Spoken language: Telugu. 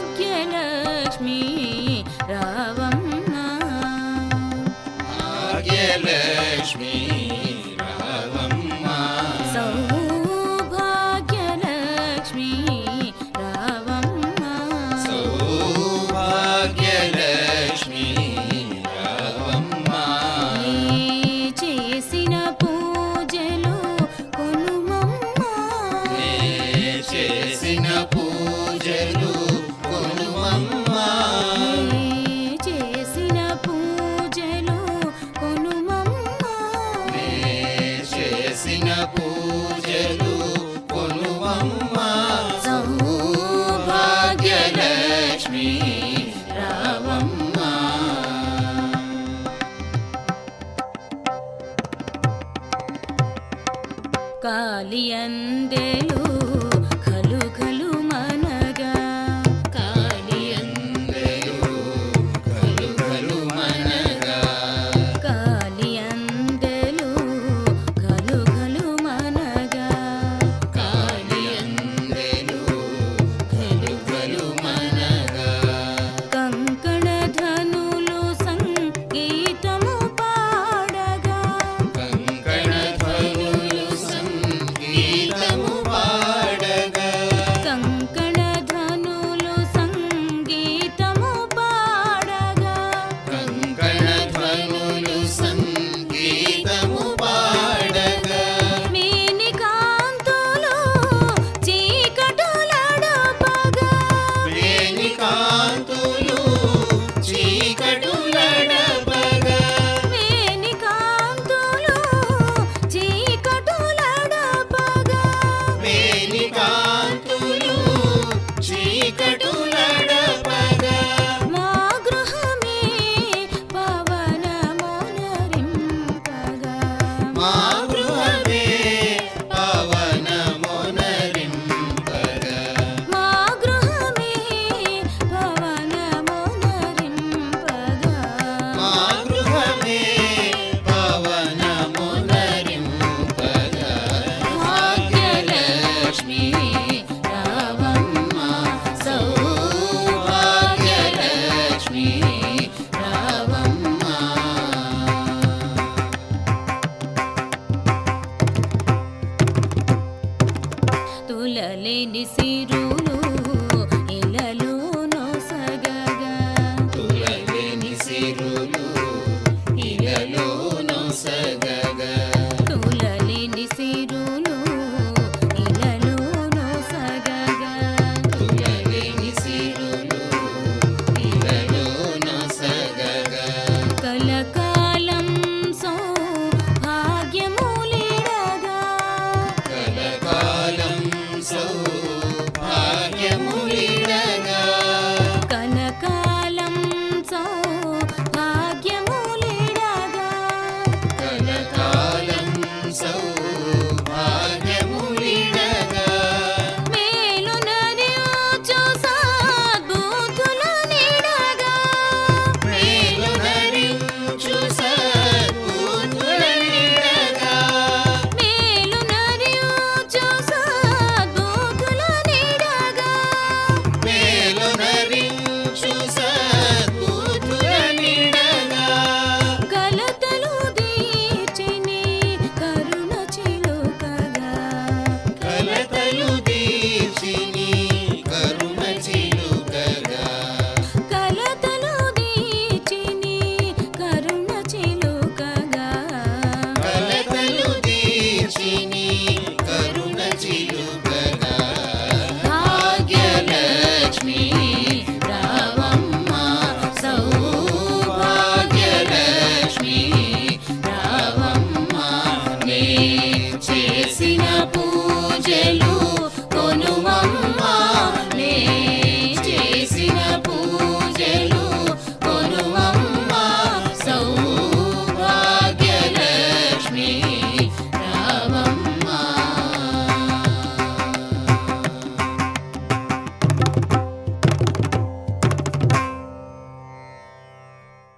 భాగ్యలక్ష్మి రావమ్మ, భాగ్యలక్ష్మి రావమ్మ, సౌభాగ్యలక్ష్మి రావమ్మ, సౌభాగ్యలక్ష్మి రావమ్మ. నీ చేసిన పూజలు కొనుమమ్మ, నే చేసిన పూజలు కొనుమమ్మ, నీ చేసిన పూజలు కొనుమమ్మ, నే చేసిన పూజలు కొనుమమ్మ. సౌభాగ్యలక్ష్మి రావమ్మ. కాలియందెలు ఖలు ఖలు మనగా, కాలియందెలు ఖలు ఖలు మనగా, కాలియందెలు ఖలు ఖలు మనగా, కాలియందెలు ఖలు ఖలు మనగా. కంకణ ధనులు సంగీతము పాడగా, కంకణ ధ్వనులు సంగీతము పాడగా, కంకణ ధనులు సంగీతము పాడగా, కంకణ ధ్వనులు సంగీతము పాడగా. మేని కాంతులు చీకటులడపగా, వేణి కాంతులు చీకటులడపగా, మేని కాంతులు చీకటులడపగా, వేణి కాంతులు చీకటులడపగా. మా గృహమే పవనమొనరింపగా, మా గృహమే పవనమొనరింపగా, మా గృహమే పవనమొనరింపగా, మా గృహమే పవనమొనరింపగా. భాగ్యలక్ష్మి రావమ్మ, సౌభాగ్యలక్ష్మి రావమ్మ. తులలేని సిరులు ఇలలో నొసగగా, తులలేని సిరులు ఇలలో నొసగగా,